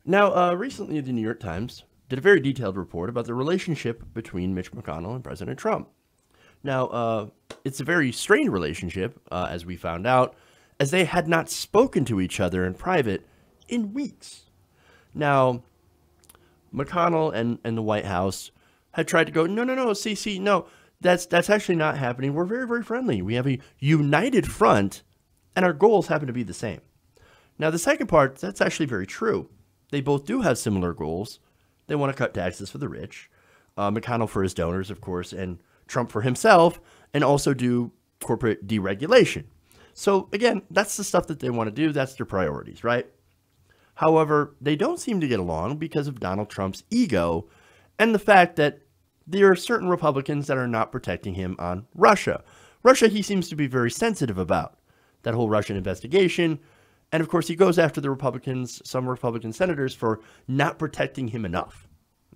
Now, recently the New York Times did a very detailed report about the relationship between Mitch McConnell and President Trump. Now, it's a very strained relationship, as we found out, as they had not spoken to each other in private in weeks. Now, McConnell and the White House had tried to go, no, no, no, CC, no, that's actually not happening. We're very, very friendly. We have a united front, and our goals happen to be the same. Now, the second part, that's actually very true. They both do have similar goals. They want to cut taxes for the rich, McConnell for his donors, of course, and Trump for himself, and also do corporate deregulation. So, again, that's the stuff that they want to do. That's their priorities, right? However, they don't seem to get along because of Donald Trump's ego and the fact that there are certain Republicans that are not protecting him on Russia. Russia, he seems to be very sensitive about that whole Russian investigation. And of course, he goes after the Republicans, some Republican senators, for not protecting him enough.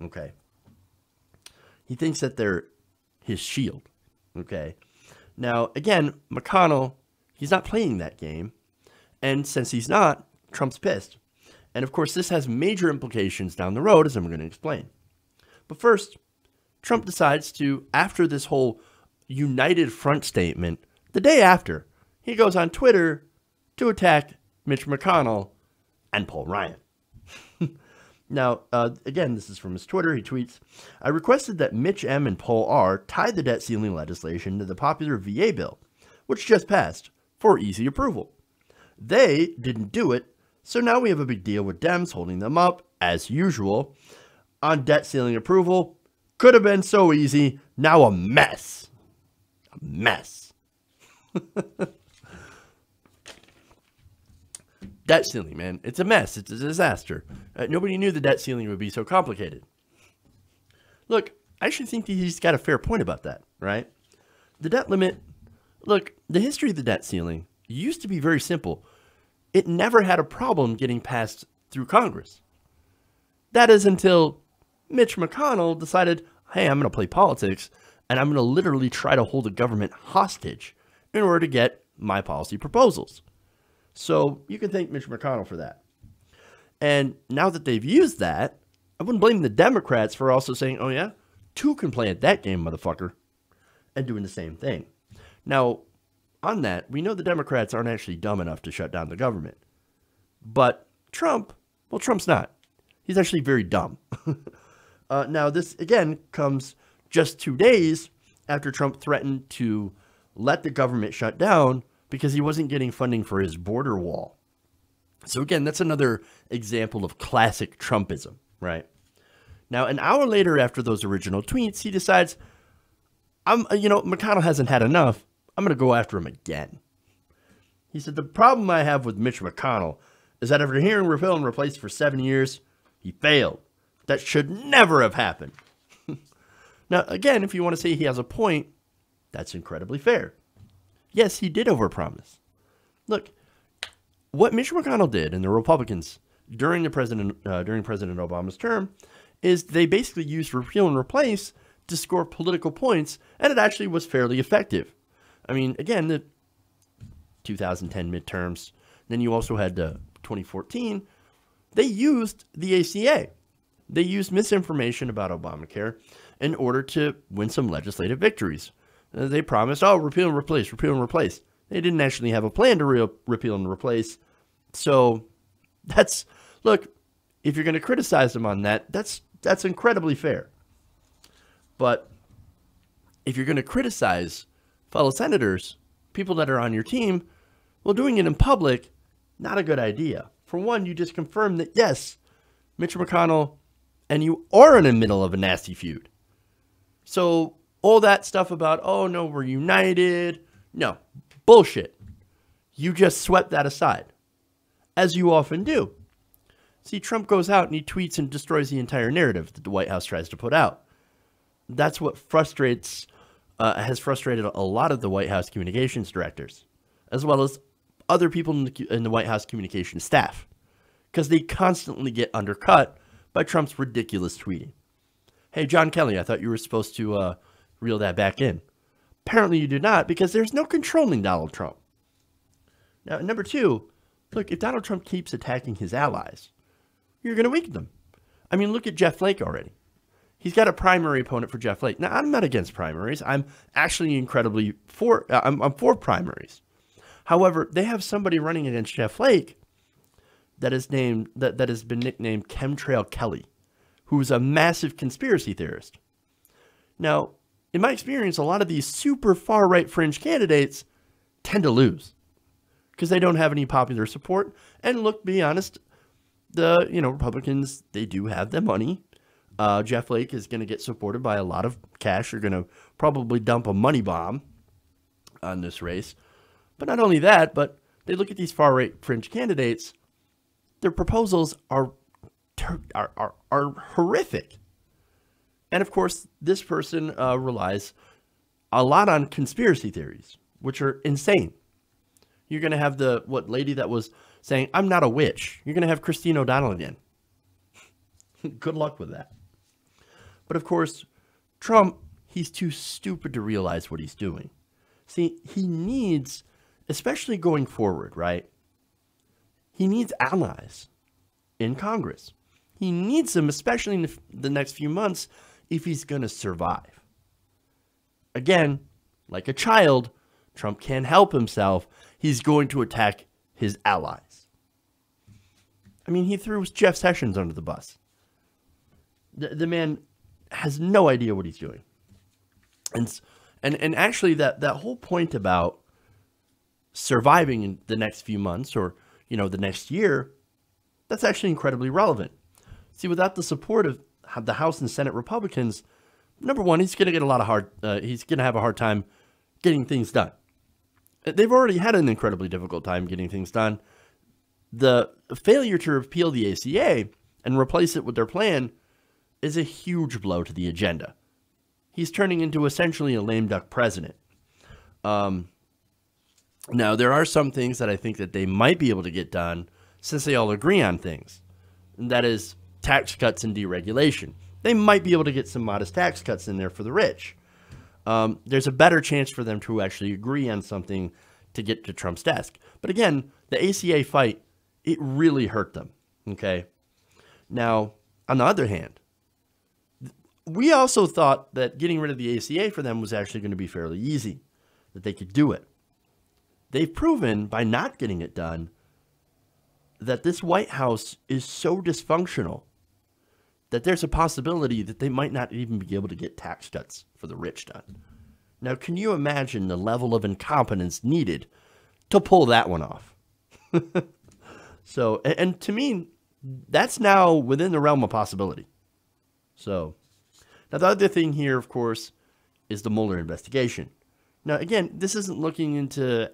Okay. He thinks that they're his shield. Okay. Now, again, McConnell, he's not playing that game. And since he's not, Trump's pissed. And of course, this has major implications down the road, as I'm going to explain. But first, Trump decides to, after this whole united front statement, the day after, he goes on Twitter to attack Mitch McConnell and Paul Ryan. Now, again, this is from his Twitter. He tweets, I requested that Mitch M. and Paul R. tie the debt ceiling legislation to the popular VA bill, which just passed, for easy approval. They didn't do it, so now we have a big deal with Dems holding them up, as usual, on debt ceiling approval. Could have been so easy. Now a mess. A mess. Debt ceiling, man. It's a mess. It's a disaster. Nobody knew the debt ceiling would be so complicated. Look, I actually think that he's got a fair point about that, right? The debt limit, look, the history of the debt ceiling used to be very simple. It never had a problem getting passed through Congress. That is until Mitch McConnell decided, hey, I'm going to play politics, and I'm going to literally try to hold the government hostage in order to get my policy proposals. So you can thank Mitch McConnell for that. And now that they've used that, I wouldn't blame the Democrats for also saying, oh yeah, two can play at that game, motherfucker, and doing the same thing. Now, on that, we know the Democrats aren't actually dumb enough to shut down the government. But Trump, well, Trump's not. He's actually very dumb. Now, this, again, comes just 2 days after Trump threatened to let the government shut down because he wasn't getting funding for his border wall. So, again, that's another example of classic Trumpism, right? Now, an hour later after those original tweets, he decides, McConnell hasn't had enough. I'm going to go after him again. He said, the problem I have with Mitch McConnell is that after hearing repeal and replace for 7 years, he failed. That should never have happened. Now, again, if you want to say he has a point, that's incredibly fair. Yes, he did overpromise. Look, what Mitch McConnell did and the Republicans during President Obama's term is they basically used repeal and replace to score political points, and it actually was fairly effective. I mean, again, the 2010 midterms, then you also had 2014, they used the ACA. They used misinformation about Obamacare in order to win some legislative victories. They promised, oh, repeal and replace, repeal and replace. They didn't actually have a plan to repeal and replace. So that's, look, if you're going to criticize them on that, that's incredibly fair. But if you're going to criticize fellow senators, people that are on your team, well, doing it in public, not a good idea. For one, you just confirm that, yes, Mitch McConnell and you are in the middle of a nasty feud. So all that stuff about, oh, no, we're united. No, bullshit. You just swept that aside, as you often do. See, Trump goes out and he tweets and destroys the entire narrative that the White House tries to put out. That's what has frustrated a lot of the White House communications directors, as well as other people in the White House communications staff, because they constantly get undercut by Trump's ridiculous tweeting. Hey, John Kelly, I thought you were supposed to reel that back in. Apparently you do not, because there's no controlling Donald Trump. Now, number two, look, if Donald Trump keeps attacking his allies, you're going to weaken them. I mean, look at Jeff Flake already. He's got a primary opponent for Jeff Flake. Now, I'm not against primaries. I'm actually incredibly for. I'm for primaries. However, they have somebody running against Jeff Flake that is named that has been nicknamed Chemtrail Kelly, who's a massive conspiracy theorist. Now, in my experience, a lot of these super far right fringe candidates tend to lose because they don't have any popular support. And look, be honest, the Republicans, they do have the money. Jeff Flake is going to get supported by a lot of cash. You're going to probably dump a money bomb on this race. But not only that, but they look at these far-right fringe candidates. Their proposals are horrific. And, of course, this person relies a lot on conspiracy theories, which are insane. You're going to have the lady that was saying, I'm not a witch. You're going to have Christine O'Donnell again. Good luck with that. But, of course, Trump, he's too stupid to realize what he's doing. See, he needs, especially going forward, right? He needs allies in Congress. He needs them, especially in the next few months, if he's going to survive. Again, like a child, Trump can't help himself. He's going to attack his allies. I mean, he threw Jeff Sessions under the bus. The man has no idea what he's doing. And actually that whole point about surviving in the next few months or, the next year, that's actually incredibly relevant. See, without the support of the House and Senate Republicans, number one, he's going to get he's going to have a hard time getting things done. They've already had an incredibly difficult time getting things done. The failure to repeal the ACA and replace it with their plan is a huge blow to the agenda. He's turning into essentially a lame duck president. Now, there are some things that I think that they might be able to get done since they all agree on things. And that is tax cuts and deregulation. They might be able to get some modest tax cuts in there for the rich. There's a better chance for them to actually agree on something to get to Trump's desk. But again, the ACA fight, it really hurt them. Okay. Now, on the other hand, we also thought that getting rid of the ACA for them was actually going to be fairly easy, that they could do it. They've proven by not getting it done that this White House is so dysfunctional that there's a possibility that they might not even be able to get tax cuts for the rich done. Now, can you imagine the level of incompetence needed to pull that one off? So, and to me, that's now within the realm of possibility. So, now the other thing here, of course, is the Mueller investigation. Now, again, this isn't looking into,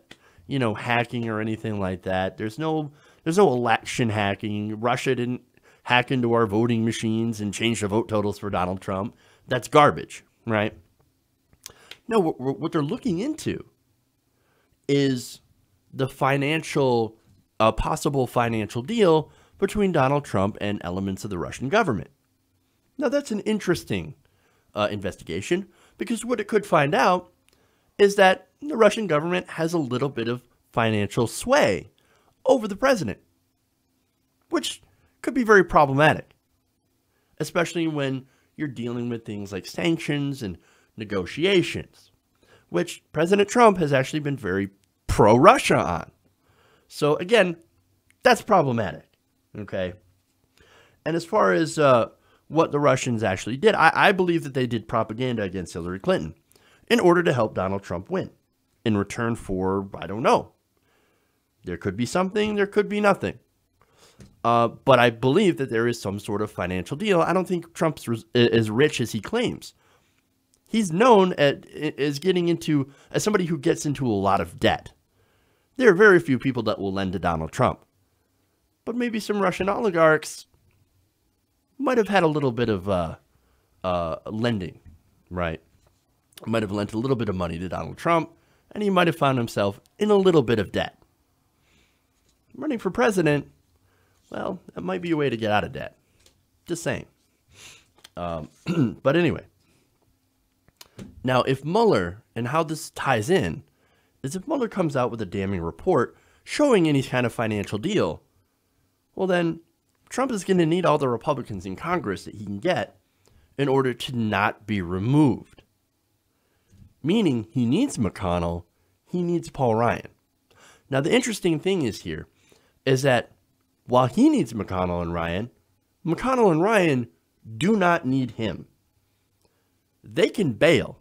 hacking or anything like that. There's no election hacking. Russia didn't hack into our voting machines and change the vote totals for Donald Trump. That's garbage, right? No, what they're looking into is the possible financial deal between Donald Trump and elements of the Russian government. Now, that's an interesting investigation because what it could find out is that the Russian government has a little bit of financial sway over the president, which could be very problematic, especially when you're dealing with things like sanctions and negotiations, which President Trump has actually been very pro-Russia on. So again, that's problematic, okay? And as far as what the Russians actually did, I believe that they did propaganda against Hillary Clinton in order to help Donald Trump win in return for, I don't know. There could be something, there could be nothing. But I believe that there is some sort of financial deal. I don't think Trump's as rich as he claims. He's known as somebody who gets into a lot of debt. There are very few people that will lend to Donald Trump. But maybe some Russian oligarchs might have had a little bit of lending, right? Might have lent a little bit of money to Donald Trump, and he might have found himself in a little bit of debt. Running for president, well, that might be a way to get out of debt. Just saying. But anyway. Now, if Mueller, and how this ties in, is if Mueller comes out with a damning report showing any kind of financial deal, well then, Trump is going to need all the Republicans in Congress that he can get in order to not be removed. Meaning he needs McConnell, he needs Paul Ryan. Now the interesting thing is that while he needs McConnell and Ryan do not need him. They can bail.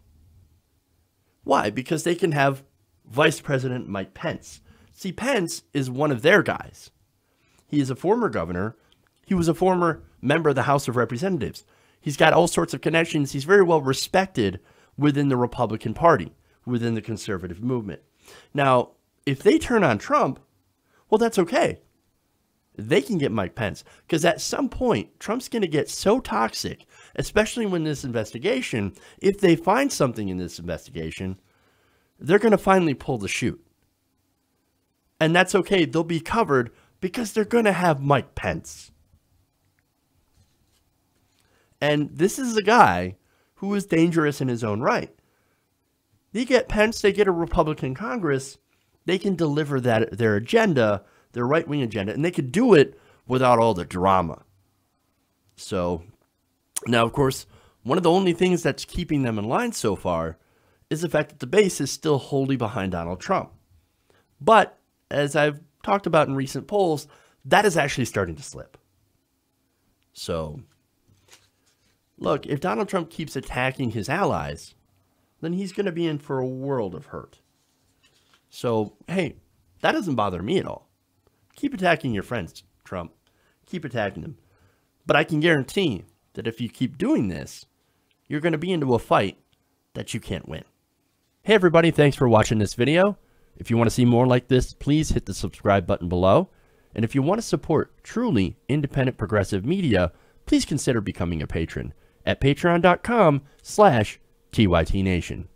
Why? Because they can have Vice President Mike Pence. See, Pence is one of their guys. He is a former governor. He was a former member of the House of Representatives. He's got all sorts of connections. He's very well respected within the Republican Party, within the conservative movement. Now, if they turn on Trump, well, that's okay. They can get Mike Pence, because at some point, Trump's going to get so toxic, especially when this investigation, if they find something in this investigation, they're going to finally pull the chute. And that's okay. They'll be covered because they're going to have Mike Pence. And this is a guy who is dangerous in his own right. They get Pence, they get a Republican Congress, they can deliver their agenda, their right-wing agenda, and they could do it without all the drama. So, now, of course, one of the only things that's keeping them in line so far is the fact that the base is still wholly behind Donald Trump. But, as I've talked about in recent polls, that is actually starting to slip. So, look, if Donald Trump keeps attacking his allies, then he's going to be in for a world of hurt. So, hey, that doesn't bother me at all. Keep attacking your friends, Trump. Keep attacking them. But I can guarantee that if you keep doing this, you're going to be into a fight that you can't win. Hey everybody, thanks for watching this video. If you want to see more like this, please hit the subscribe button below. And if you want to support truly independent progressive media, please consider becoming a patron at patreon.com/TYTNation.